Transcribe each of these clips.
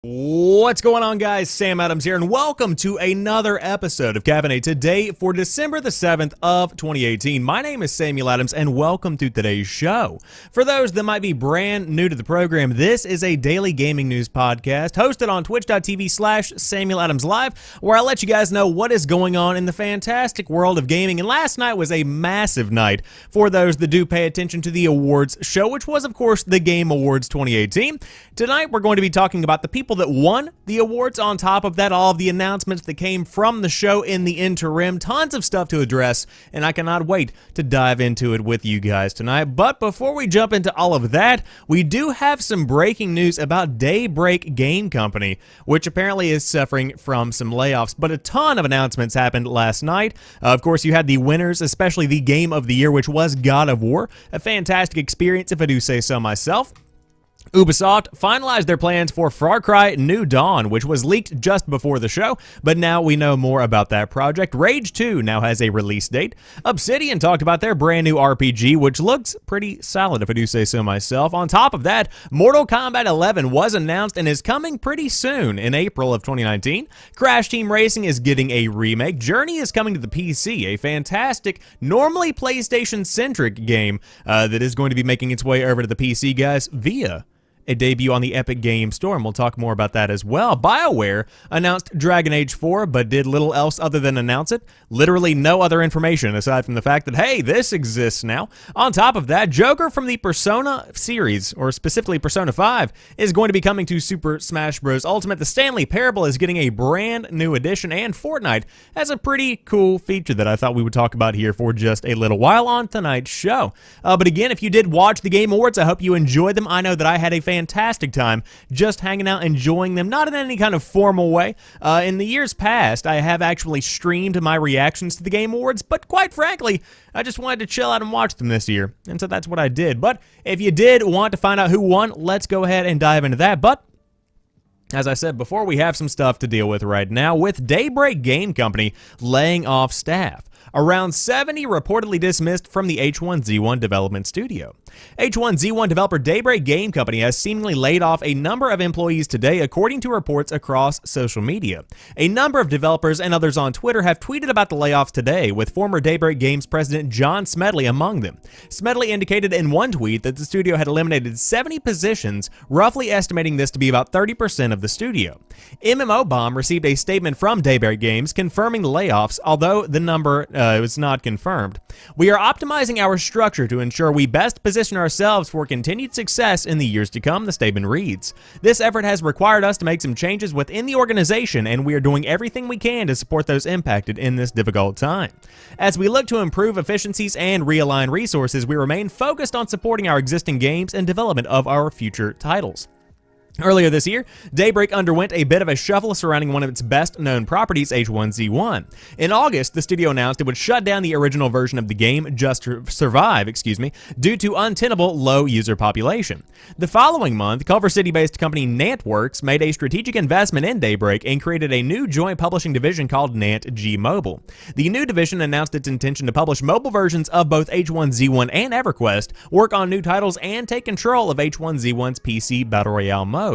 What's going on, guys? Sam Adams here, and welcome to another episode of Caffeinate. Today, for December the 7th of 2018, my name is Samuel Adams, and welcome to today's show. For those that might be brand new to the program, this is a daily gaming news podcast hosted on twitch.tv/SamuelAdamsLive, where I let you guys know what is going on in the fantastic world of gaming. And last night was a massive night for those that do pay attention to the awards show, which was, of course, the Game Awards 2018. Tonight, we're going to be talking about the people that won the awards. On top of that, all of the announcements that came from the show in the interim. Tons of stuff to address, and I cannot wait to dive into it with you guys tonight. But before we jump into all of that, we do have some breaking news about Daybreak Game Company, which apparently is suffering from some layoffs. But a ton of announcements happened last night. Of course, you had the winners, especially the Game of the Year, which was God of War. A fantastic experience, if I do say so myself. Ubisoft finalized their plans for Far Cry New Dawn, which was leaked just before the show, but now we know more about that project. Rage 2 now has a release date. Obsidian talked about their brand new RPG, which looks pretty solid, if I do say so myself. On top of that, Mortal Kombat 11 was announced and is coming pretty soon in April of 2019. Crash Team Racing is getting a remake. Journey is coming to the PC, a fantastic, normally PlayStation-centric game that is going to be making its way over to the PC, guys, via a debut on the Epic Games Store, and we'll talk more about that as well. BioWare announced Dragon Age 4, but did little else other than announce it. Literally no other information aside from the fact that, hey, this exists now. On top of that, Joker from the Persona series, or specifically Persona 5, is going to be coming to Super Smash Bros. Ultimate. The Stanley Parable is getting a brand new edition, and Fortnite has a pretty cool feature that I thought we would talk about here for just a little while on tonight's show. But again, if you did watch the Game Awards, I hope you enjoyed them. I know that I had a fantastic time just hanging out, enjoying them, not in any kind of formal way. In the years past, I have actually streamed my reactions to the Game Awards, but quite frankly, I just wanted to chill out and watch them this year, and so that's what I did. But if you did want to find out who won, let's go ahead and dive into that. But as I said before, we have some stuff to deal with right now, with Daybreak Game Company laying off staff. Around 70 reportedly dismissed from the H1Z1 development studio. H1Z1 developer Daybreak Game Company has seemingly laid off a number of employees today, according to reports across social media. A number of developers and others on Twitter have tweeted about the layoffs today, with former Daybreak Games president John Smedley among them. Smedley indicated in one tweet that the studio had eliminated 70 positions, roughly estimating this to be about 30% of the studio. MMO Bomb received a statement from Daybreak Games confirming the layoffs, although the number was not confirmed. "We are optimizing our structure to ensure we best position ourselves for continued success in the years to come," the statement reads. "This effort has required us to make some changes within the organization, and we are doing everything we can to support those impacted in this difficult time. As we look to improve efficiencies and realign resources, we remain focused on supporting our existing games and development of our future titles." Earlier this year, Daybreak underwent a bit of a shuffle surrounding one of its best-known properties, H1Z1. In August, the studio announced it would shut down the original version of the game, Just to Survive, due to untenable low user population. The following month, Culver City-based company Nantworks made a strategic investment in Daybreak and created a new joint publishing division called Nant G Mobile. The new division announced its intention to publish mobile versions of both H1Z1 and EverQuest, work on new titles, and take control of H1Z1's PC Battle Royale mode.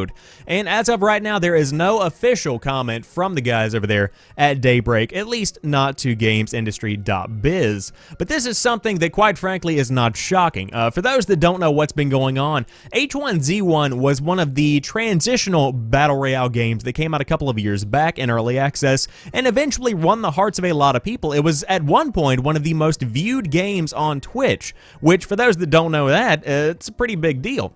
And as of right now, there is no official comment from the guys over there at Daybreak, at least not to gamesindustry.biz. But this is something that, quite frankly, is not shocking. For those that don't know what's been going on, H1Z1 was one of the transitional Battle Royale games that came out a couple of years back in early access and eventually won the hearts of a lot of people. It was at one point one of the most viewed games on Twitch, which, for those that don't know that, it's a pretty big deal.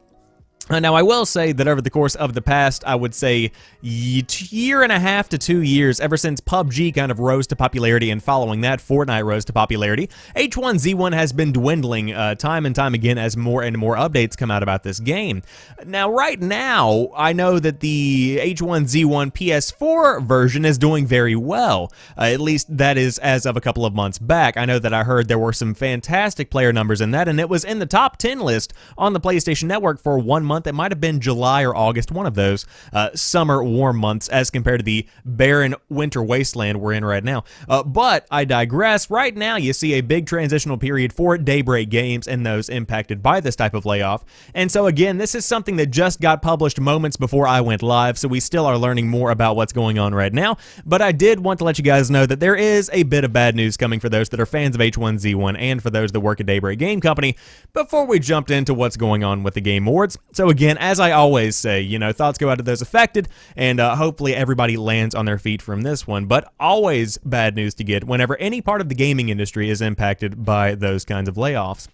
Now, I will say that over the course of the past, I would say, year and a half to 2 years, ever since PUBG kind of rose to popularity and following that, Fortnite rose to popularity, H1Z1 has been dwindling time and time again as more and more updates come out about this game. Now, right now, I know that the H1Z1 PS4 version is doing very well. At least that is as of a couple of months back. I know that I heard there were some fantastic player numbers in that, and it was in the top 10 list on the PlayStation Network for 1 month month. It might have been July or August, one of those summer warm months as compared to the barren winter wasteland we're in right now. But I digress. Right now, you see a big transitional period for Daybreak Games and those impacted by this type of layoff. And so again, this is something that just got published moments before I went live, so we still are learning more about what's going on right now. But I did want to let you guys know that there is a bit of bad news coming for those that are fans of H1Z1 and for those that work at Daybreak Game Company before we jumped into what's going on with the Game Awards. So again, as I always say, you know, thoughts go out to those affected, and hopefully everybody lands on their feet from this one. But always bad news to get whenever any part of the gaming industry is impacted by those kinds of layoffs.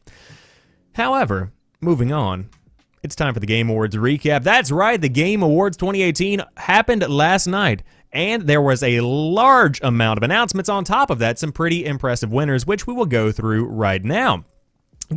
However, moving on, it's time for the Game Awards recap. That's right, the Game Awards 2018 happened last night, and there was a large amount of announcements on top of that, some pretty impressive winners, which we will go through right now.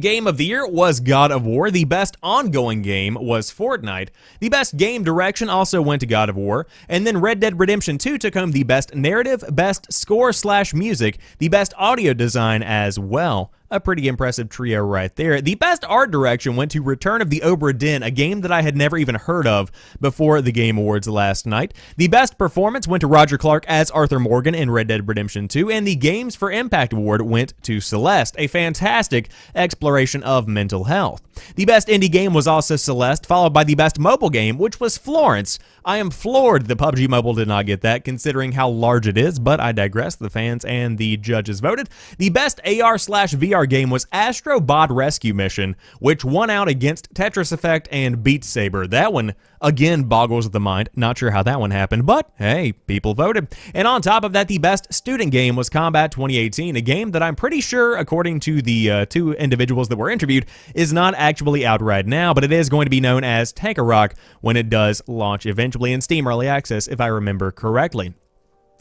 Game of the Year was God of War. The best ongoing game was Fortnite. The best game direction also went to God of War. And then Red Dead Redemption 2 took home the best narrative, best score/music, the best audio design as well. A pretty impressive trio right there. The best art direction went to Return of the Obra Dinn, a game that I had never even heard of before the Game Awards last night. The best performance went to Roger Clark as Arthur Morgan in Red Dead Redemption 2, and the Games for Impact Award went to Celeste, a fantastic exploration of mental health. The best indie game was also Celeste, followed by the best mobile game, which was Florence. I am floored that PUBG Mobile did not get that, considering how large it is, but I digress. The fans and the judges voted. The best AR/VR game was Astro Bot Rescue Mission, which won out against Tetris Effect and Beat Saber. That one, again, boggles the mind. Not sure how that one happened, but hey, people voted. And on top of that, the best student game was Kombat 2018, a game that I'm pretty sure, according to the two individuals that were interviewed, is not actually out right now, but it is going to be known as Tekken when it does launch eventually in Steam Early Access, if I remember correctly.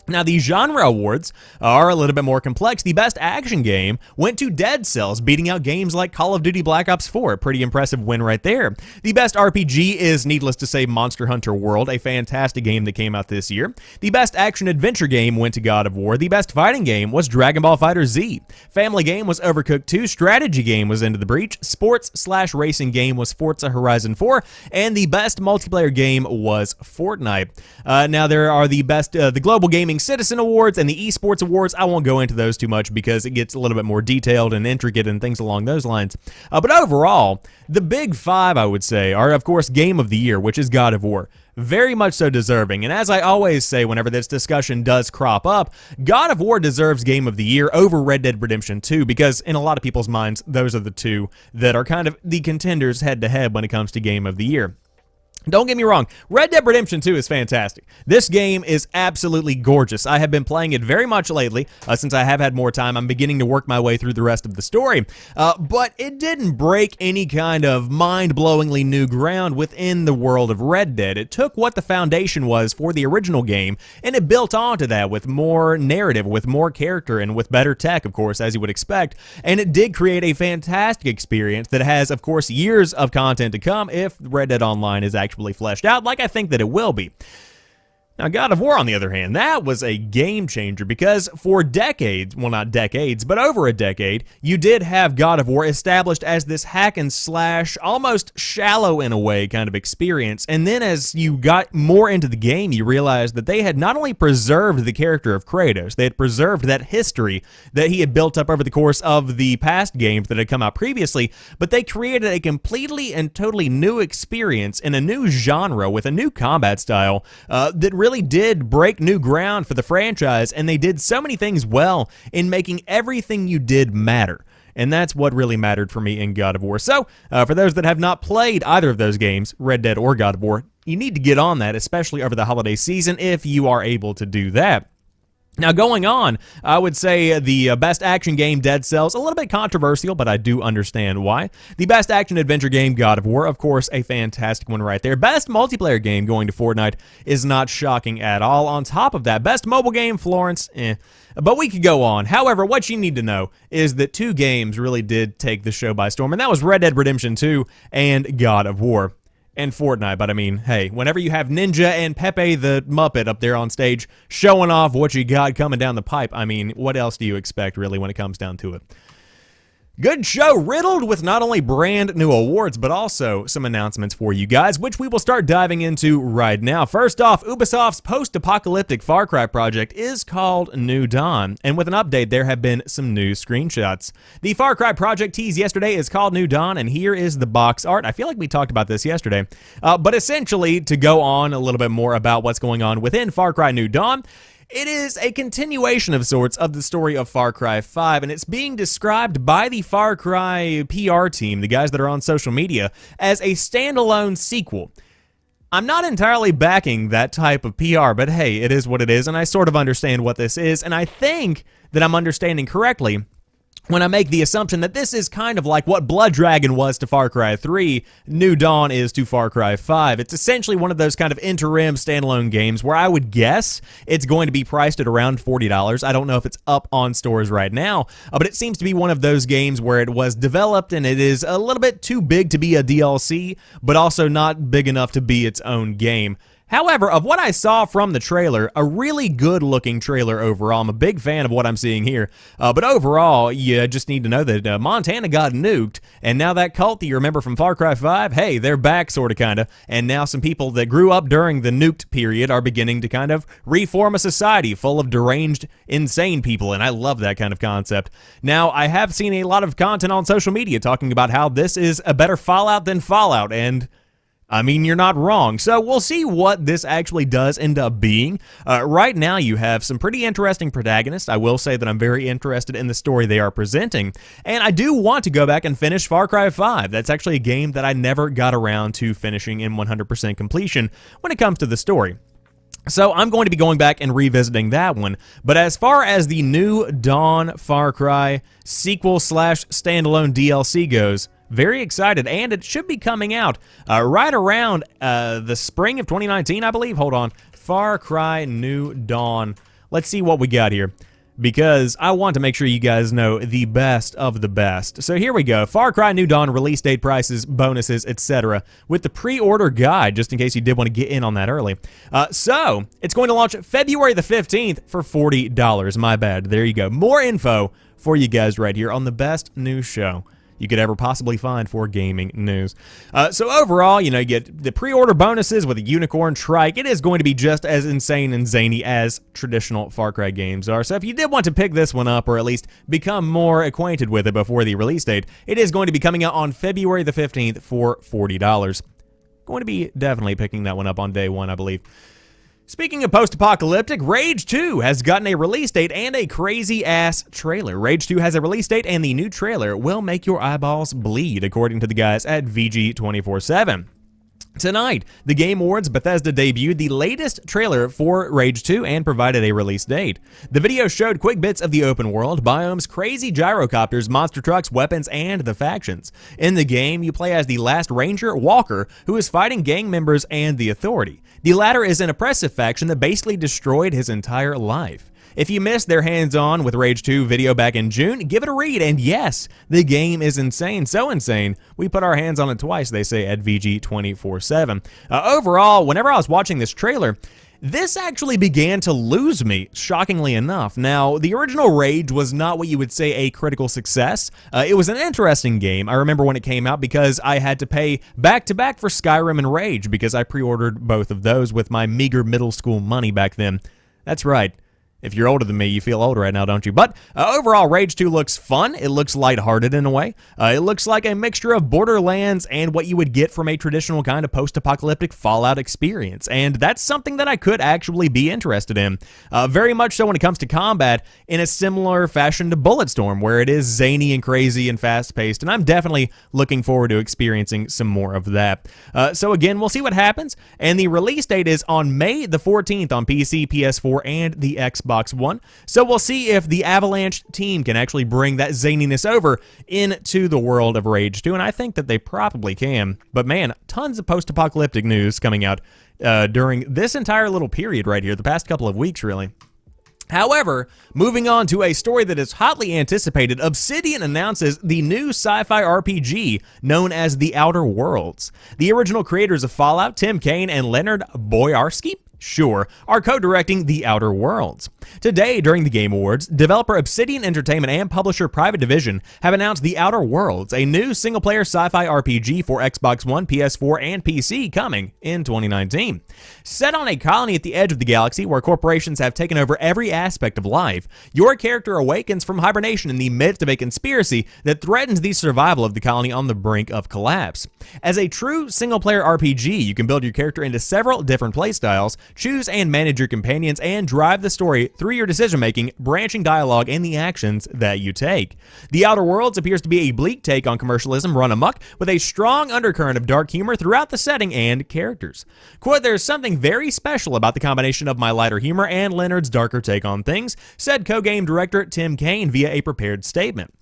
Now, the genre awards are a little bit more complex. The best action game went to Dead Cells, beating out games like Call of Duty Black Ops 4. A pretty impressive win right there. The best RPG is, needless to say, Monster Hunter World, a fantastic game that came out this year. The best action-adventure game went to God of War. The best fighting game was Dragon Ball FighterZ. Family game was Overcooked 2. Strategy game was Into the Breach. Sports/racing game was Forza Horizon 4. And the best multiplayer game was Fortnite. Now, there are the best, the Global Gaming Citizen Awards and the Esports Awards. I won't go into those too much because it gets a little bit more detailed and intricate and things along those lines. But overall, the big five, I would say, are, of course, Game of the Year, which is God of War. Very much so deserving. And as I always say whenever this discussion does crop up, God of War deserves Game of the Year over Red Dead Redemption 2 because in a lot of people's minds, those are the two that are kind of the contenders head-to-head when it comes to Game of the Year. Don't get me wrong, Red Dead Redemption 2 is fantastic. This game is absolutely gorgeous. I have been playing it very much lately, since I have had more time. I'm beginning to work my way through the rest of the story. But it didn't break any kind of mind-blowingly new ground within the world of Red Dead. It took what the foundation was for the original game, and it built onto that with more narrative, with more character, and with better tech, of course, as you would expect. And it did create a fantastic experience that has, of course, years of content to come if Red Dead Online is actually fleshed out, like I think that it will be. Now, God of War, on the other hand, that was a game changer because for decades, well, not decades, but over a decade, you did have God of War established as this hack and slash, almost shallow in a way kind of experience. And then as you got more into the game, you realized that they had not only preserved the character of Kratos, they had preserved that history that he had built up over the course of the past games that had come out previously, but they created a completely and totally new experience in a new genre with a new combat style that really did break new ground for the franchise, and they did so many things well in making everything you did matter. And that's what really mattered for me in God of War. So, for those that have not played either of those games, Red Dead or God of War, you need to get on that, especially over the holiday season, if you are able to do that. Now, going on, I would say the best action game, Dead Cells, a little bit controversial, but I do understand why. The best action-adventure game, God of War, of course, a fantastic one right there. Best multiplayer game going to Fortnite is not shocking at all. On top of that, best mobile game, Florence, But we could go on. However, what you need to know is that two games really did take the show by storm, and that was Red Dead Redemption 2 and God of War. And Fortnite, but I mean, hey, whenever you have Ninja and Pepe the Muppet up there on stage showing off what you got coming down the pipe, I mean, what else do you expect, really, when it comes down to it? Good show, riddled with not only brand new awards, but also some announcements for you guys, which we will start diving into right now. First off, Ubisoft's post-apocalyptic Far Cry project is called New Dawn, and with an update, there have been some new screenshots. The Far Cry project teased yesterday is called New Dawn, and here is the box art. I feel like we talked about this yesterday, but essentially, to go on a little bit more about what's going on within Far Cry New Dawn, it is a continuation of sorts of the story of Far Cry 5, and it's being described by the Far Cry PR team, the guys that are on social media, as a standalone sequel. I'm not entirely backing that type of PR, but hey, it is what it is, and I sort of understand what this is, and I think that I'm understanding correctly when I make the assumption that this is kind of like what Blood Dragon was to Far Cry 3, New Dawn is to Far Cry 5. It's essentially one of those kind of interim standalone games where I would guess it's going to be priced at around $40. I don't know if it's up on stores right now, but it seems to be one of those games where it was developed and it is a little bit too big to be a DLC, but also not big enough to be its own game. However, of what I saw from the trailer, a really good-looking trailer overall. I'm a big fan of what I'm seeing here. But overall, you just need to know that Montana got nuked, and now that cult that you remember from Far Cry 5, hey, they're back, sort of, kind of. And now some people that grew up during the nuked period are beginning to kind of reform a society full of deranged, insane people, and I love that kind of concept. Now, I have seen a lot of content on social media talking about how this is a better Fallout than Fallout, and I mean, you're not wrong. So we'll see what this actually does end up being. Right now, you have some pretty interesting protagonists. I will say that I'm very interested in the story they are presenting. And I do want to go back and finish Far Cry 5. That's actually a game that I never got around to finishing in 100% completion when it comes to the story. So I'm going to be going back and revisiting that one. But as far as the New Dawn Far Cry sequel/standalone DLC goes, very excited, and it should be coming out right around the spring of 2019, I believe. Hold on. Far Cry New Dawn. Let's see what we got here, because I want to make sure you guys know the best of the best. So here we go. Far Cry New Dawn release date, prices, bonuses, etc. with the pre-order guide, just in case you did want to get in on that early. So it's going to launch February the 15th for $40. My bad. There you go. More info for you guys right here on the best news show you could ever possibly find for gaming news. So overall, you know, you get the pre-order bonuses with a unicorn trike. It is going to be just as insane and zany as traditional Far Cry games are. So if you did want to pick this one up, or at least become more acquainted with it before the release date, it is going to be coming out on February the 15th for $40. Going to be definitely picking that one up on day one, I believe. Speaking of post-apocalyptic, Rage 2 has gotten a release date and a crazy-ass trailer. Rage 2 has a release date, and the new trailer will make your eyeballs bleed, according to the guys at VG247. Tonight, the Game Awards, Bethesda debuted the latest trailer for Rage 2 and provided a release date. The video showed quick bits of the open world, biomes, crazy gyrocopters, monster trucks, weapons, and the factions. In the game, you play as the last Ranger, Walker, who is fighting gang members and the Authority. The latter is an oppressive faction that basically destroyed his entire life. If you missed their hands-on with Rage 2 video back in June, give it a read, and yes, the game is insane, so insane, we put our hands on it twice, they say at VG247. Overall, whenever I was watching this trailer, this actually began to lose me, shockingly enough. Now, the original Rage was not what you would say a critical success. It was an interesting game. I remember when it came out because I had to pay back-to-back for Skyrim and Rage because I pre-ordered both of those with my meager middle school money back then. That's right. If you're older than me, you feel old right now, don't you? But overall, Rage 2 looks fun. It looks lighthearted in a way. It looks like a mixture of Borderlands and what you would get from a traditional kind of post-apocalyptic Fallout experience. And that's something that I could actually be interested in. Very much so when it comes to combat, in a similar fashion to Bulletstorm, where it is zany and crazy and fast-paced. And I'm definitely looking forward to experiencing some more of that. So again, we'll see what happens. And the release date is on May the 14th on PC, PS4, and the Xbox One. So we'll see if the Avalanche team can actually bring that zaniness over into the world of Rage 2, and I think that they probably can. But man, tons of post-apocalyptic news coming out during this entire little period right here, the past couple of weeks, really. However, moving on to a story that is hotly anticipated, Obsidian announces the new sci-fi RPG known as The Outer Worlds. The original creators of Fallout, Tim Kaine and Leonard Boyarsky, Sure, are co-directing The Outer Worlds. Today, during the Game Awards, developer Obsidian Entertainment and publisher Private Division have announced The Outer Worlds, a new single-player sci-fi RPG for Xbox One, PS4, and PC coming in 2019. Set on a colony at the edge of the galaxy where corporations have taken over every aspect of life, your character awakens from hibernation in the midst of a conspiracy that threatens the survival of the colony on the brink of collapse. As a true single-player RPG, you can build your character into several different playstyles, choose and manage your companions, and drive the story through your decision-making, branching dialogue, and the actions that you take. The Outer Worlds appears to be a bleak take on commercialism run amok, with a strong undercurrent of dark humor throughout the setting and characters. Quote, "There's something very special about the combination of my lighter humor and Leonard's darker take on things," said co-game director Tim Kaine via a prepared statement.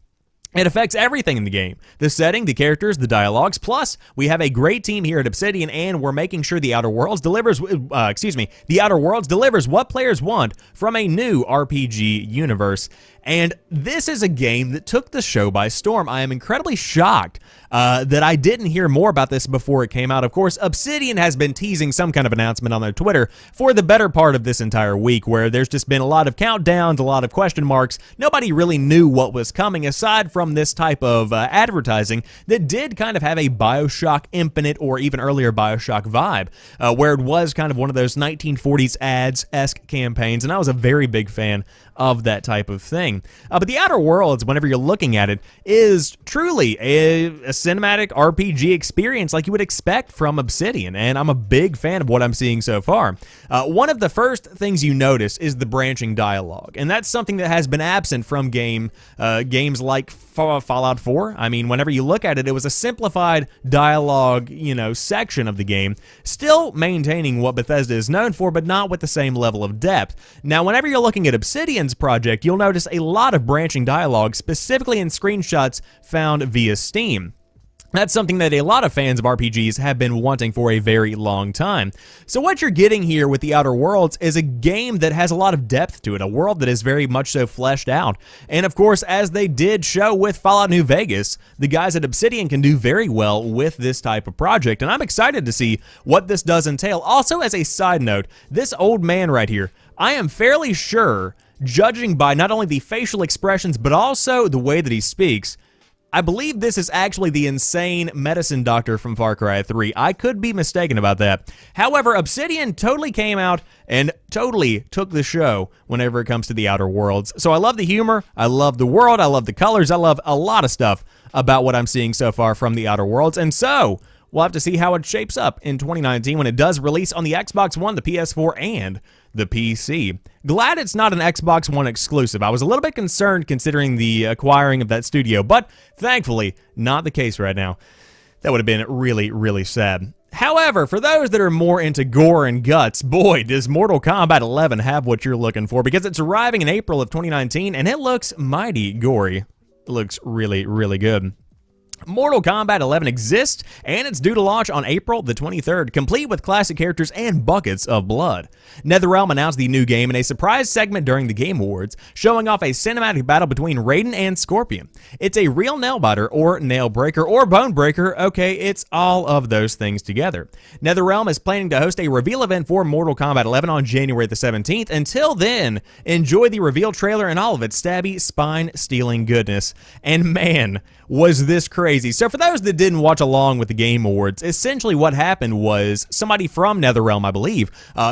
It affects everything in the game. The setting, the characters, the dialogues, plus we have a great team here at Obsidian, and we're making sure The Outer Worlds delivers The Outer Worlds delivers what players want from a new RPG universe. And this is a game that took the show by storm. I am incredibly shocked that I didn't hear more about this before it came out. Of course, Obsidian has been teasing some kind of announcement on their Twitter for the better part of this entire week, where there's just been a lot of countdowns, a lot of question marks. Nobody really knew what was coming aside from this type of advertising that did kind of have a BioShock Infinite or even earlier BioShock vibe, where it was kind of one of those 1940s ads-esque campaigns, and I was a very big fan of that type of thing. But The Outer Worlds, whenever you're looking at it, is truly a cinematic RPG experience like you would expect from Obsidian, and I'm a big fan of what I'm seeing so far. One of the first things you notice is the branching dialogue, and that's something that has been absent from games like Fallout 4. I mean, whenever you look at it, it was a simplified dialogue, section of the game, still maintaining what Bethesda is known for, but not with the same level of depth. Now, whenever you're looking at Obsidian's project, you'll notice a lot of branching dialogue, specifically in screenshots found via Steam. That's something that a lot of fans of RPGs have been wanting for a very long time. So what you're getting here with The Outer Worlds is a game that has a lot of depth to it, a world that is very much so fleshed out. And of course, as they did show with Fallout New Vegas, the guys at Obsidian can do very well with this type of project, and I'm excited to see what this does entail. Also, as a side note, this old man right here, I am fairly sure, judging by not only the facial expressions, but also the way that he speaks, I believe this is actually the insane medicine doctor from Far Cry 3. I could be mistaken about that. However, Obsidian totally came out and totally took the show whenever it comes to The Outer Worlds. So I love the humor, I love the world, I love the colors, I love a lot of stuff about what I'm seeing so far from The Outer Worlds. And so we'll have to see how it shapes up in 2019 when it does release on the Xbox One, the PS4, and the PC. Glad it's not an Xbox One exclusive. I was a little bit concerned considering the acquiring of that studio, but thankfully, not the case right now. That would have been really, really sad. However, for those that are more into gore and guts, boy, does Mortal Kombat 11 have what you're looking for, because it's arriving in April of 2019, and it looks mighty gory. It looks really, really good. Mortal Kombat 11 exists, and it's due to launch on April the 23rd, complete with classic characters and buckets of blood. NetherRealm announced the new game in a surprise segment during the Game Awards, showing off a cinematic battle between Raiden and Scorpion. It's a real nail-biter, or nail-breaker, or bone-breaker. Okay, it's all of those things together. NetherRealm is planning to host a reveal event for Mortal Kombat 11 on January the 17th. Until then, enjoy the reveal trailer and all of its stabby, spine-stealing goodness. And man, was this crazy. So for those that didn't watch along with the Game Awards, essentially what happened was somebody from NetherRealm, I believe,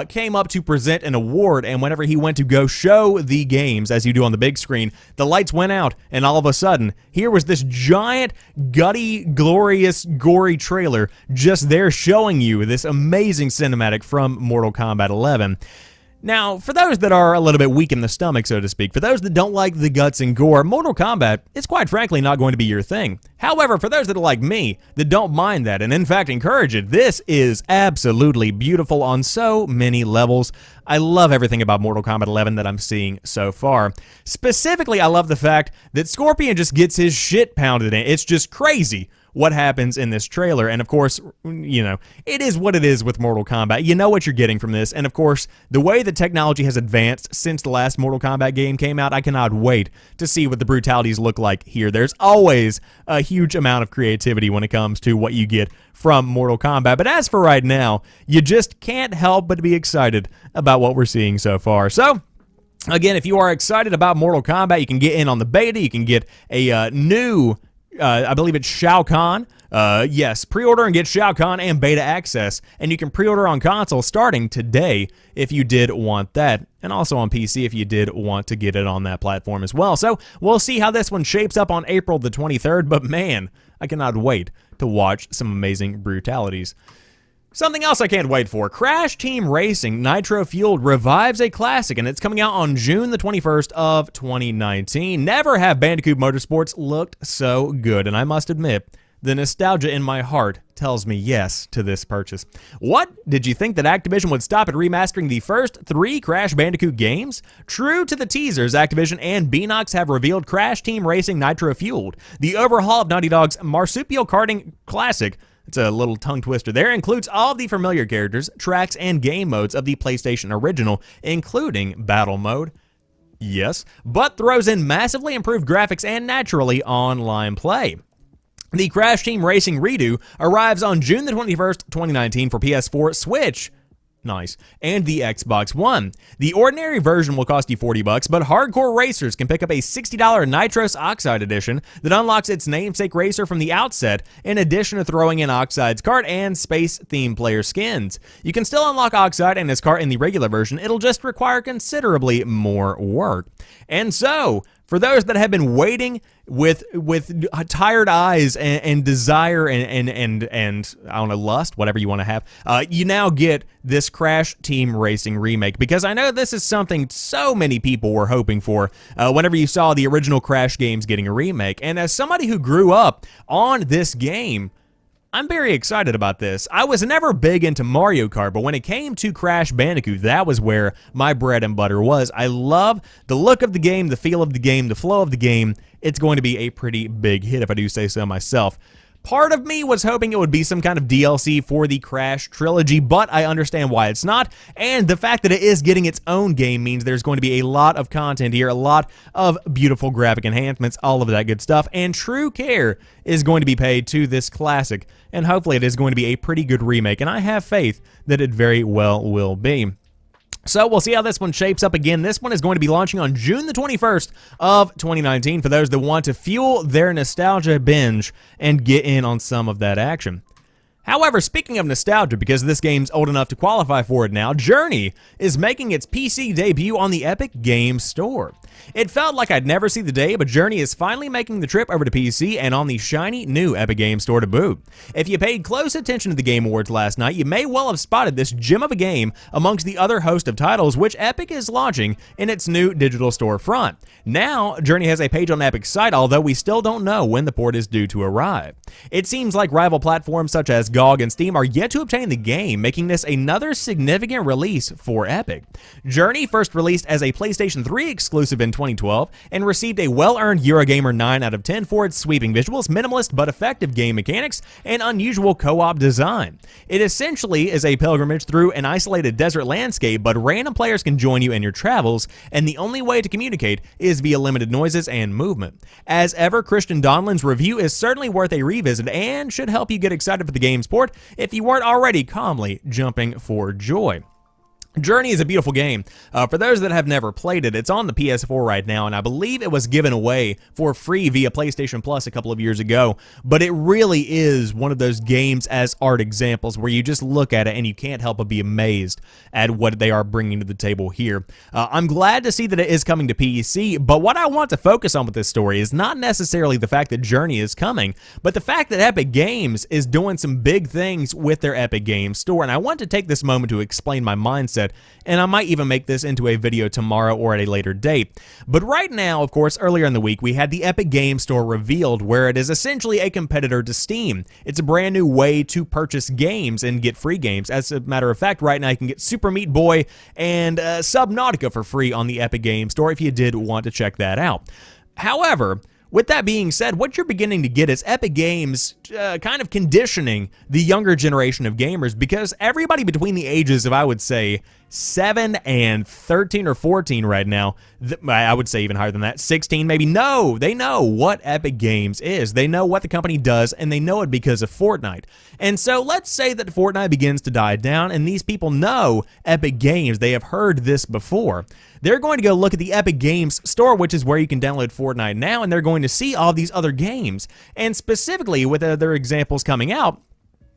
came up to present an award, and whenever he went to go show the games, as you do on the big screen, the lights went out, and all of a sudden, here was this giant, gutty, glorious, gory trailer just there showing you this amazing cinematic from Mortal Kombat 11. Now, for those that are a little bit weak in the stomach, so to speak, for those that don't like the guts and gore, Mortal Kombat is quite frankly not going to be your thing. However, for those that are like me, that don't mind that, and in fact encourage it, this is absolutely beautiful on so many levels. I love everything about Mortal Kombat 11 that I'm seeing so far. Specifically, I love the fact that Scorpion just gets his shit pounded in. It's just crazy what happens in this trailer. And of course, you know, it is what it is with Mortal Kombat. You know what you're getting from this. And of course, the way the technology has advanced since the last Mortal Kombat game came out, I cannot wait to see what the brutalities look like here. There's always a huge amount of creativity when it comes to what you get from Mortal Kombat. But as for right now, you just can't help but be excited about what we're seeing so far. So, again, if you are excited about Mortal Kombat, you can get in on the beta. You can get a new, I believe it's Shao Kahn. Yes, pre-order and get Shao Kahn and beta access. And you can pre-order on console starting today if you did want that. And also on PC if you did want to get it on that platform as well. So we'll see how this one shapes up on April the 23rd. But man, I cannot wait to watch some amazing brutalities. Something else I can't wait for. Crash Team Racing Nitro-Fueled revives a classic, and it's coming out on June the 21st of 2019. Never have Bandicoot Motorsports looked so good, and I must admit, the nostalgia in my heart tells me yes to this purchase. What? Did you think that Activision would stop at remastering the first 3 Crash Bandicoot games? True to the teasers, Activision and Beenox have revealed Crash Team Racing Nitro-Fueled. The overhaul of Naughty Dog's marsupial karting classic, it's a little tongue twister there, includes all of the familiar characters, tracks, and game modes of the PlayStation original, including Battle Mode. Yes, but throws in massively improved graphics and naturally online play. The Crash Team Racing redo arrives on June the 21st, 2019 for PS4, Switch, nice, and the Xbox One. The ordinary version will cost you $40, but hardcore racers can pick up a $60 Nitros Oxide edition that unlocks its namesake racer from the outset, in addition to throwing in Oxide's kart and space-themed player skins. You can still unlock Oxide and his kart in the regular version, it'll just require considerably more work. And so, for those that have been waiting with tired eyes and desire and I don't know, lust, whatever you want to have, you now get this Crash Team Racing remake, because I know this is something so many people were hoping for whenever you saw the original Crash games getting a remake. And as somebody who grew up on this game, I'm very excited about this. I was never big into Mario Kart, but when it came to Crash Bandicoot, that was where my bread and butter was. I love the look of the game, the feel of the game, the flow of the game. It's going to be a pretty big hit, if I do say so myself. Part of me was hoping it would be some kind of DLC for the Crash trilogy, but I understand why it's not, and the fact that it is getting its own game means there's going to be a lot of content here, a lot of beautiful graphic enhancements, all of that good stuff, and true care is going to be paid to this classic, and hopefully it is going to be a pretty good remake, and I have faith that it very well will be. So we'll see how this one shapes up. Again, this one is going to be launching on June the 21st of 2019 for those that want to fuel their nostalgia binge and get in on some of that action. However, speaking of nostalgia, because this game's old enough to qualify for it now, Journey is making its PC debut on the Epic Games Store. It felt like I'd never see the day, but Journey is finally making the trip over to PC and on the shiny new Epic Games Store to boot. If you paid close attention to the Game Awards last night, you may well have spotted this gem of a game amongst the other host of titles which Epic is launching in its new digital storefront. Now, Journey has a page on Epic's site, although we still don't know when the port is due to arrive. It seems like rival platforms such as GOG and Steam are yet to obtain the game, making this another significant release for Epic. Journey first released as a PlayStation 3 exclusive in 2012 and received a well-earned Eurogamer 9 out of 10 for its sweeping visuals, minimalist but effective game mechanics, and unusual co-op design. It essentially is a pilgrimage through an isolated desert landscape, but random players can join you in your travels, and the only way to communicate is via limited noises and movement. As ever, Christian Donlin's review is certainly worth a revisit and should help you get excited for the game's port if you weren't already calmly jumping for joy. Journey is a beautiful game. For those that have never played it, it's on the PS4 right now, and I believe it was given away for free via PlayStation Plus a couple of years ago, but it really is one of those games as art examples where you just look at it and you can't help but be amazed at what they are bringing to the table here. I'm glad to see that it is coming to PC, but what I want to focus on with this story is not necessarily the fact that Journey is coming, but the fact that Epic Games is doing some big things with their Epic Games Store, and I want to take this moment to explain my mindset, and I might even make this into a video tomorrow or at a later date. But right now, of course, earlier in the week, we had the Epic Games Store revealed, where it is essentially a competitor to Steam. It's a brand new way to purchase games and get free games. As a matter of fact, right now you can get Super Meat Boy and Subnautica for free on the Epic Games Store if you did want to check that out. However, With that being said, what you're beginning to get is Epic Games kind of conditioning the younger generation of gamers, because everybody between the ages of, I would say, 7 and 13 or 14 right now, I would say even higher than that, 16 maybe, no, they know what Epic Games is. They know what the company does, and they know it because of Fortnite. And so let's say that Fortnite begins to die down, and these people know Epic Games. They have heard this before. They're going to go look at the Epic Games store, which is where you can download Fortnite now, and they're going to see all these other games. And specifically, with other examples coming out,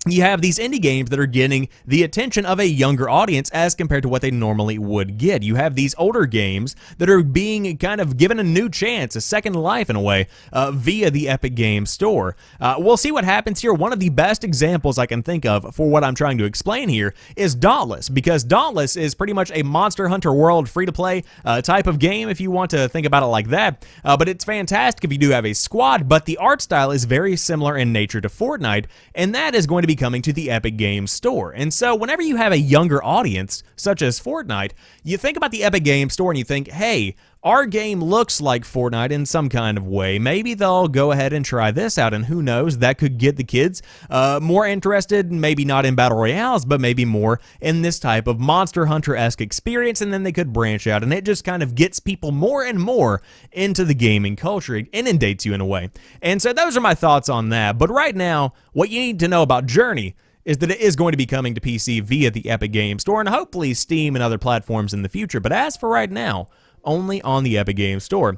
you have these indie games that are getting the attention of a younger audience as compared to what they normally would get. You have these older games that are being kind of given a new chance, a second life in a way, via the Epic Games Store. We'll see what happens here. One of the best examples I can think of for what I'm trying to explain here is Dauntless, because Dauntless is pretty much a Monster Hunter World free-to-play type of game, if you want to think about it like that. But it's fantastic if you do have a squad, but the art style is very similar in nature to Fortnite, and that is going to be coming to the Epic Games Store. And so whenever you have a younger audience, such as Fortnite, you think about the Epic Games Store and you think, hey, our game looks like Fortnite in some kind of way. Maybe they'll go ahead and try this out, and who knows, that could get the kids more interested, maybe not in Battle Royales, but maybe more in this type of Monster Hunter-esque experience, and then they could branch out, and it just kind of gets people more and more into the gaming culture. It inundates you in a way. And so those are my thoughts on that. But right now, what you need to know about Journey is that it is going to be coming to PC via the Epic Games Store, and hopefully Steam and other platforms in the future. But as for right now, only on the Epic Games Store.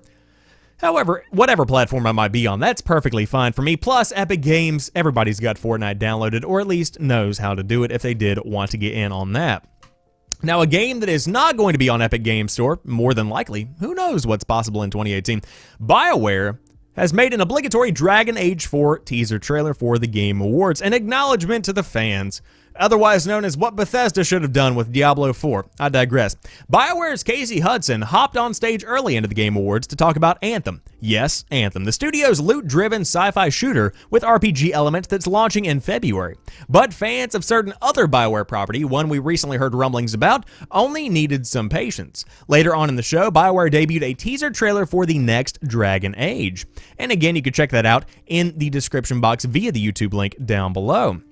However, whatever platform I might be on, that's perfectly fine for me. Plus, Epic Games, everybody's got Fortnite downloaded, or at least knows how to do it if they did want to get in on that. Now, a game that is not going to be on Epic Games Store, more than likely, who knows what's possible in 2018, BioWare has made an obligatory Dragon Age 4 teaser trailer for the Game Awards, an acknowledgement to the fans, otherwise known as what Bethesda should have done with Diablo 4. I digress. BioWare's Casey Hudson hopped on stage early into the Game Awards to talk about Anthem. Yes, Anthem, the studio's loot-driven sci-fi shooter with RPG elements that's launching in February. But fans of certain other BioWare property, one we recently heard rumblings about, only needed some patience. Later on in the show, BioWare debuted a teaser trailer for the next Dragon Age. And again, you can check that out in the description box via the YouTube link down below.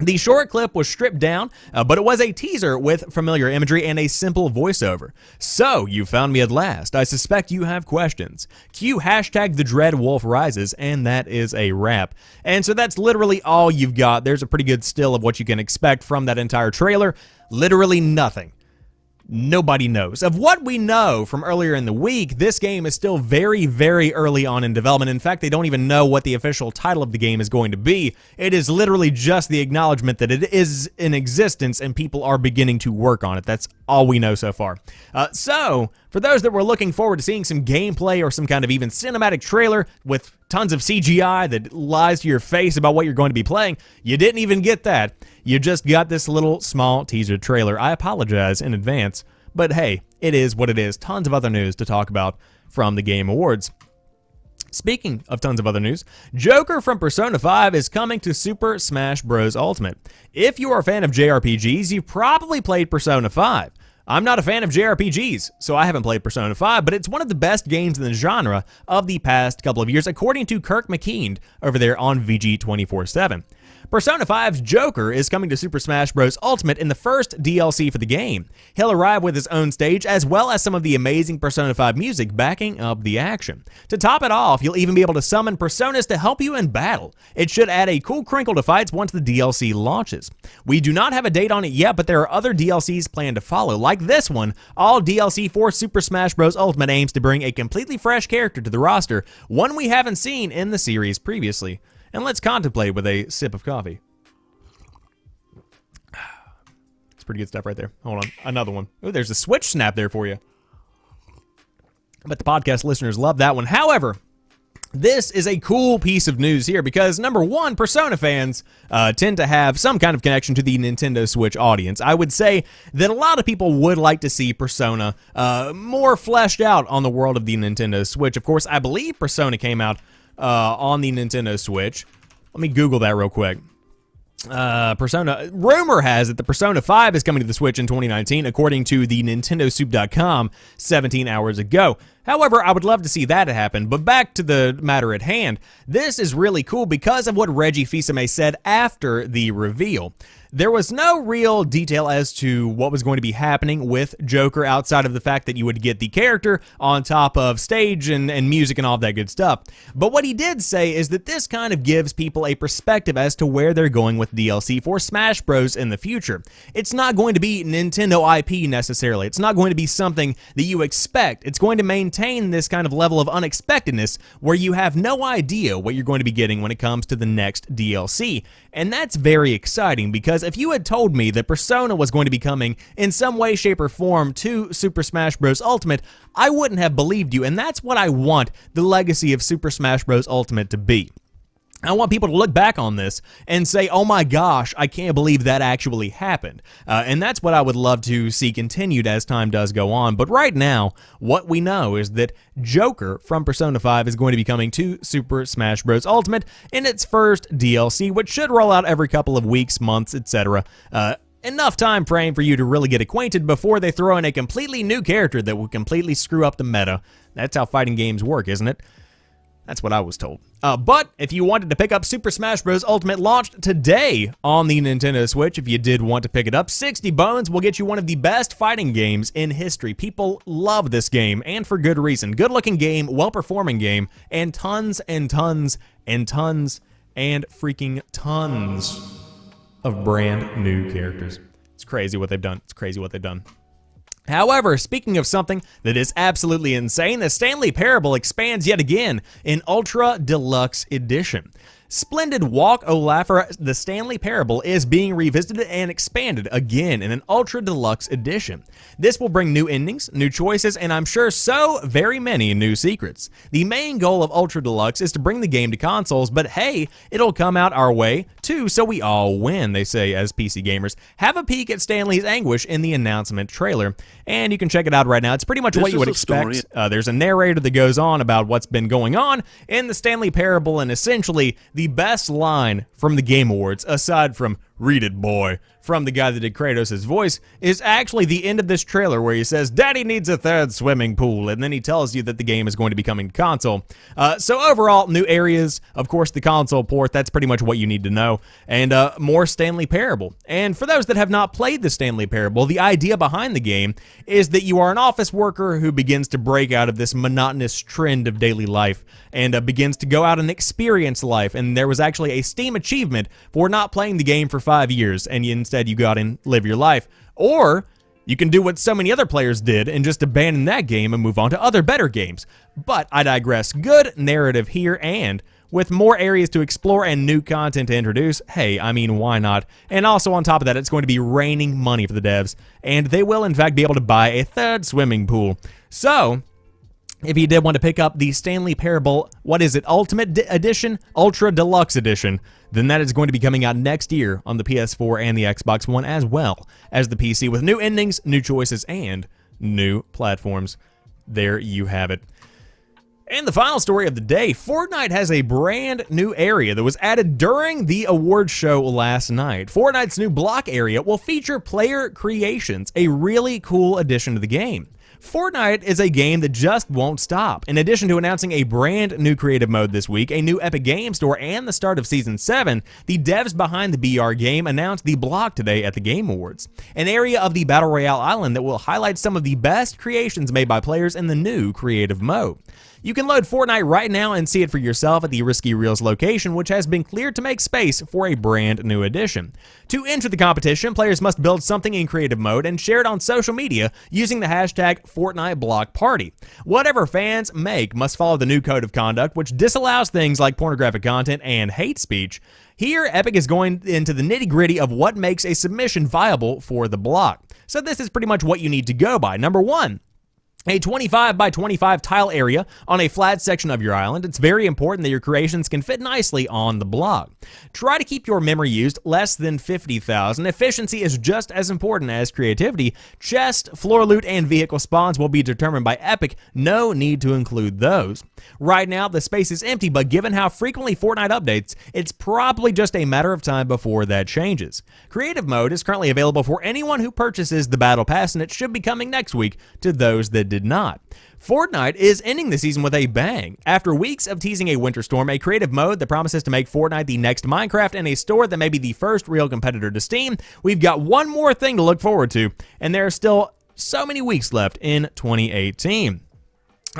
The short clip was stripped down, but it was a teaser with familiar imagery and a simple voiceover. So, you found me at last. I suspect you have questions. Cue hashtag the Dread Wolf Rises, and that is a wrap. And so that's literally all you've got. There's a pretty good still of what you can expect from that entire trailer. Literally nothing. Nobody knows. Of what we know from earlier in the week, this game is still very, very early on in development. In fact, they don't even know what the official title of the game is going to be. It is literally just the acknowledgement that it is in existence and people are beginning to work on it. That's all we know so far. So, for those that were looking forward to seeing some gameplay or some kind of even cinematic trailer with tons of CGI that lies to your face about what you're going to be playing, you didn't even get that. You just got this little small teaser trailer. I apologize in advance, but hey, it is what it is. Tons of other news to talk about from the Game Awards. Speaking of tons of other news, Joker from Persona 5 is coming to Super Smash Bros. Ultimate. If you are a fan of JRPGs, you've probably played Persona 5. I'm not a fan of JRPGs, so I haven't played Persona 5, but it's one of the best games in the genre of the past couple of years, according to Kirk McKean over there on VG247. Persona 5's Joker is coming to Super Smash Bros. Ultimate in the first DLC for the game. He'll arrive with his own stage, as well as some of the amazing Persona 5 music backing up the action. To top it off, you'll even be able to summon Personas to help you in battle. It should add a cool crinkle to fights once the DLC launches. We do not have a date on it yet, but there are other DLCs planned to follow. Like this one, all DLC for Super Smash Bros. Ultimate aims to bring a completely fresh character to the roster, one we haven't seen in the series previously. And let's contemplate with a sip of coffee. It's pretty good stuff right there. Hold on, another one. Oh, there's a Switch snap there for you. But the podcast listeners love that one. However, this is a cool piece of news here because, number one, Persona fans tend to have some kind of connection to the Nintendo Switch audience. I would say that a lot of people would like to see Persona more fleshed out on the world of the Nintendo Switch. Of course, I believe Persona came out on the Nintendo Switch. Let me Google that real quick. Rumor has it the Persona 5 is coming to the Switch in 2019, according to the NintendoSoup.com 17 hours ago. However, I would love to see that happen, but back to the matter at hand. This is really cool because of what Reggie Fils-Aimé said after the reveal. There was no real detail as to what was going to be happening with Joker outside of the fact that you would get the character on top of stage and music and all that good stuff. But what he did say is that this kind of gives people a perspective as to where they're going with DLC for Smash Bros. In the future. It's not going to be Nintendo IP necessarily. It's not going to be something that you expect. It's going to maintain this kind of level of unexpectedness where you have no idea what you're going to be getting when it comes to the next DLC. And that's very exciting because if you had told me that Persona was going to be coming in some way, shape, or form to Super Smash Bros. Ultimate, I wouldn't have believed you, and that's what I want the legacy of Super Smash Bros. Ultimate to be. I want people to look back on this and say, oh my gosh, I can't believe that actually happened. And that's what I would love to see continued as time does go on. But right now, what we know is that Joker from Persona 5 is going to be coming to Super Smash Bros. Ultimate in its first DLC, which should roll out every couple of weeks, months, etc. Enough time frame for you to really get acquainted before they throw in a completely new character that will completely screw up the meta. That's how fighting games work, isn't it? That's what I was told. But if you wanted to pick up Super Smash Bros. Ultimate launched today on the Nintendo Switch, if you did want to pick it up, 60 bones will get you one of the best fighting games in history. People love this game, and for good reason. Good-looking game, well-performing game, and tons and tons and tons and freaking tons of brand new characters. It's crazy what they've done. It's crazy what they've done. However, speaking of something that is absolutely insane, the Stanley Parable expands yet again in Ultra Deluxe Edition. Splendid Walk Olafur, the Stanley Parable is being revisited and expanded again in an Ultra Deluxe Edition. This will bring new endings, new choices, and I'm sure so very many new secrets. The main goal of Ultra Deluxe is to bring the game to consoles, but hey, it'll come out our way too, so we all win, they say as PC gamers. Have a peek at Stanley's anguish in the announcement trailer, and you can check it out right now. It's pretty much what you would expect. There's a narrator that goes on about what's been going on in the Stanley Parable, and essentially the best line from the Game Awards, aside from "Read it, boy," from the guy that did Kratos' voice, is actually the end of this trailer where he says, "Daddy needs a third swimming pool," and then he tells you that the game is going to be coming to console. So overall, new areas, of course the console port, that's pretty much what you need to know, and more Stanley Parable. And for those that have not played the Stanley Parable, the idea behind the game is that you are an office worker who begins to break out of this monotonous trend of daily life and begins to go out and experience life. And there was actually a Steam achievement for not playing the game for 5 years, and instead you go out and live your life. Or you can do what so many other players did and just abandon that game and move on to other better games. But I digress. Good narrative here, and with more areas to explore and new content to introduce, hey, I mean, why not? And also on top of that, it's going to be raining money for the devs, and they will in fact be able to buy a third swimming pool. So if you did want to pick up the Stanley Parable, what is it, Ultimate Edition, Ultra Deluxe Edition, then that is going to be coming out next year on the PS4 and the Xbox One, as well as the PC, with new endings, new choices, and new platforms. There you have it. And the final story of the day, Fortnite has a brand new area that was added during the awards show last night. Fortnite's new block area will feature player creations, a really cool addition to the game. Fortnite is a game that just won't stop. In addition to announcing a brand new creative mode this week, a new Epic Game Store, and the start of Season 7, the devs behind the BR game announced the block today at the Game Awards, an area of the Battle Royale island that will highlight some of the best creations made by players in the new creative mode. You can load Fortnite right now and see it for yourself at the Risky Reels location, which has been cleared to make space for a brand new addition. To enter the competition, players must build something in creative mode and share it on social media using the hashtag #FortniteBlockParty. Whatever fans make must follow the new code of conduct, which disallows things like pornographic content and hate speech. Here, Epic is going into the nitty-gritty of what makes a submission viable for the block. So this is pretty much what you need to go by. Number 1. A 25 by 25 tile area on a flat section of your island. It's very important that your creations can fit nicely on the block. Try to keep your memory used less than 50,000. Efficiency is just as important as creativity. Chest, floor loot, and vehicle spawns will be determined by Epic. No need to include those. Right now, the space is empty, but given how frequently Fortnite updates, it's probably just a matter of time before that changes. Creative mode is currently available for anyone who purchases the Battle Pass, and it should be coming next week to those that did not. Fortnite is ending the season with a bang. After weeks of teasing a winter storm, a creative mode that promises to make Fortnite the next Minecraft, and a store that may be the first real competitor to Steam, we've got one more thing to look forward to, and there are still so many weeks left in 2018.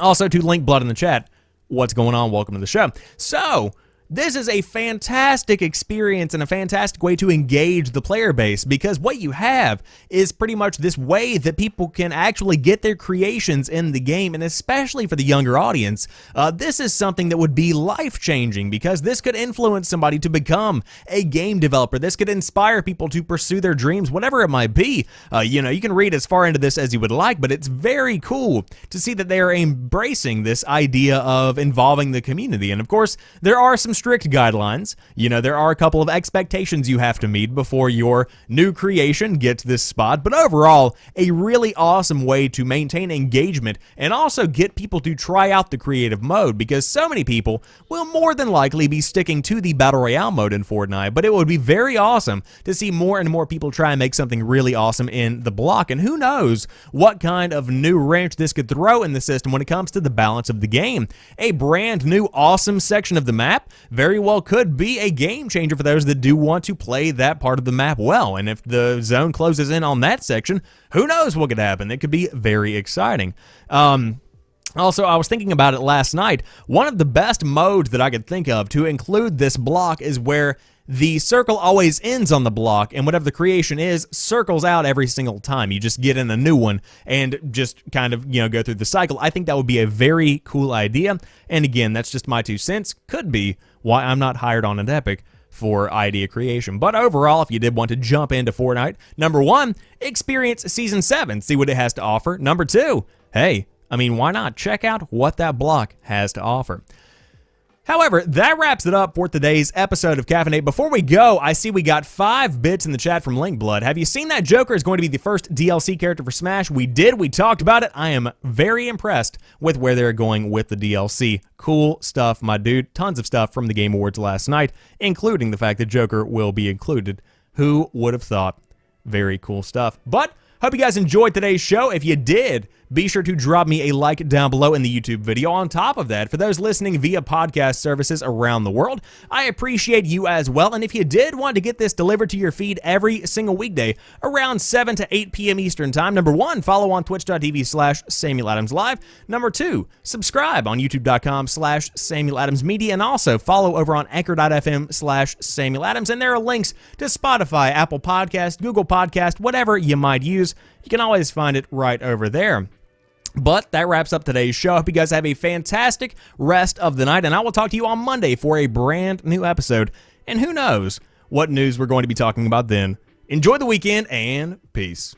Also, to link Blood in the chat, what's going on? Welcome to the show. So, this is a fantastic experience and a fantastic way to engage the player base, because what you have is pretty much this way that people can actually get their creations in the game, and especially for the younger audience, this is something that would be life-changing, because this could influence somebody to become a game developer. This could inspire people to pursue their dreams, whatever it might be. You know, you can read as far into this as you would like, but it's very cool to see that they are embracing this idea of involving the community. And of course, there are some strict guidelines. You know, there are a couple of expectations you have to meet before your new creation gets this spot, but overall, a really awesome way to maintain engagement and also get people to try out the creative mode, because so many people will more than likely be sticking to the Battle Royale mode in Fortnite, but it would be very awesome to see more and more people try and make something really awesome in the block, and who knows what kind of new wrench this could throw in the system when it comes to the balance of the game. A brand new awesome section of the map very well could be a game changer for those that do want to play that part of the map well, and if the zone closes in on that section, who knows what could happen. It could be very exciting. Also, I was thinking about it last night. One of the best modes that I could think of to include this block is where the circle always ends on the block, and whatever the creation is circles out every single time. You just get in a new one and just kind of, you know, go through the cycle. I think that would be a very cool idea, and again, that's just my 2 cents. Could be why I'm not hired on at Epic for idea creation. But overall, if you did want to jump into Fortnite, number 1, experience Season 7, see what it has to offer. Number 2, hey, I mean, why not check out what that block has to offer? However, that wraps it up for today's episode of Caffeinate. Before we go, I see we got 5 bits in the chat from Linkblood. Have you seen that Joker is going to be the first DLC character for Smash? We did. We talked about it. I am very impressed with where they're going with the DLC. Cool stuff, my dude. Tons of stuff from the Game Awards last night, including the fact that Joker will be included. Who would have thought? Very cool stuff. But hope you guys enjoyed today's show. If you did, be sure to drop me a like down below in the YouTube video. On top of that, for those listening via podcast services around the world, I appreciate you as well. And if you did want to get this delivered to your feed every single weekday around 7 to 8 p.m. Eastern Time, number 1, follow on twitch.tv/SamuelAdamsLive. Number 2, subscribe on youtube.com/SamuelAdamsMedia, and also follow over on anchor.fm/SamuelAdams. And there are links to Spotify, Apple Podcast, Google Podcast, whatever you might use. You can always find it right over there. But that wraps up today's show. I hope you guys have a fantastic rest of the night, and I will talk to you on Monday for a brand new episode. And who knows what news we're going to be talking about then. Enjoy the weekend, and peace.